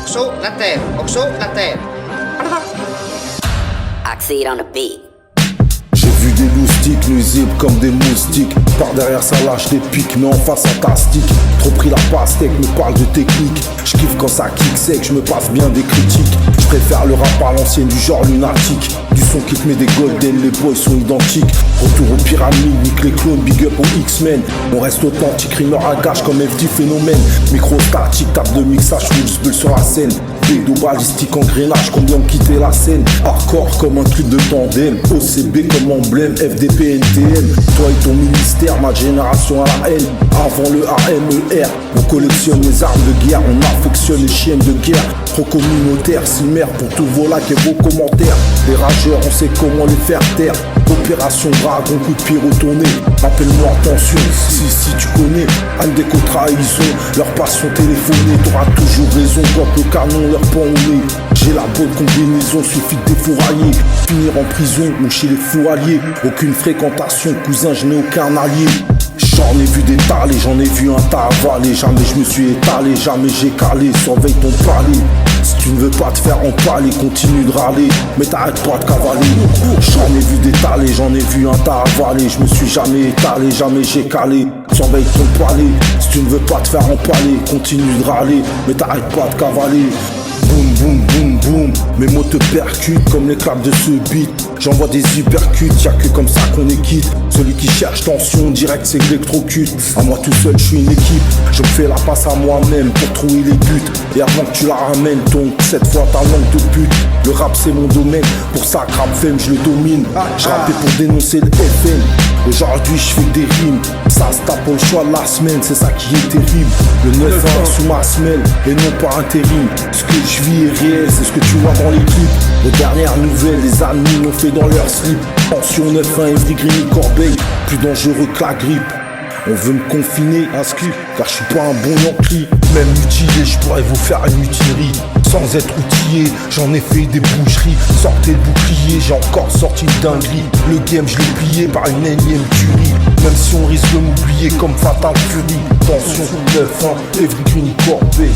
Oxo, la terre, Oxo, la terre. Oxide on the beat. J'ai vu des loustiques nuisibles comme des moustiques. Par derrière ça lâche des pics, mais en face fantastique. Trop pris la pastèque, me parle de technique. Je kiffe quand ça kick sec, je me passe bien des critiques. Je préfère le rap à l'ancienne du genre lunatique. Du son qui te met des golden, les boys sont identiques. Retour aux pyramides, nique les clones, big up aux X-Men. On reste authentique, rimeur à gage comme FD phénomène. Micro statique, tape de mixage, full bulle sur la scène. Bédo balistique, engrenage, combien ont quitté la scène. Hardcore comme un truc de tandem. OCB comme emblème, FDP, NTM. Toi et ton ministère, ma génération à la haine. Avant le AMER, on collectionne les armes de guerre. On affectionne les chiennes de guerre. Trop communautaire, cimer pour tout vos likes et vos commentaires. Les rageurs, on sait comment les faire taire. Opération dragon, coup de pied retourné. Appelle-moi attention, si tu connais. Anne déco trahison, leur passion téléphonée. T'auras toujours raison quand le canon leur pend au nez. J'ai la bonne combinaison, suffit de défourailler. Finir en prison ou chez les fous alliés. Aucune fréquentation, cousin, je n'ai aucun allié. J'en ai vu des talés, j'en ai vu un tas avaler. Jamais je me suis étalé, jamais j'ai calé. Surveille ton palais. Si tu ne veux pas te faire empaler, continue de râler, mais t'arrêtes pas de cavaler. J'en ai vu des talés, j'en ai vu un tas avaler. Je me suis jamais étalé, jamais j'ai calé. Surveille ton palais. Si tu ne veux pas te faire empaler, continue de râler, mais t'arrêtes pas de cavaler. Boum boum boum boum, mes mots te percutent comme les claps de ce beat. J'envoie des hypercutes, y'a que comme ça qu'on est quitte. Celui qui cherche tension, direct c'est l'électrocute. À moi tout seul, je suis une équipe. Je me fais la passe à moi-même pour trouver les buts. Et avant que tu la ramènes, donc cette fois ta langue de pute. Le rap c'est mon domaine, pour ça que rap femme je le domine. Je rappais pour dénoncer le FM. Aujourd'hui je fais des rimes. Ça se tape pour le choix de la semaine, c'est ça qui est terrible. Le 9-1 sous ma semelle et non par intérim. Ce que je vis est réel, c'est ce que tu vois dans les clips. Les dernières nouvelles, les amis l'ont fait dans leur slip. Pension 9-1, Evry Green Corbeil, plus dangereux que la grippe. On veut me confiner, inscrit, car je suis pas un bon ancli. Même mutilé, je pourrais vous faire une mutinerie. Sans être outillé, j'en ai fait des boucheries. Sortez le bouclier, j'ai encore sorti une dinguerie. Le game, je l'ai plié par une énième tuerie. Même si on risque de m'oublier comme Fatal Fury. Tension 9-1, Evry Green Corbeil.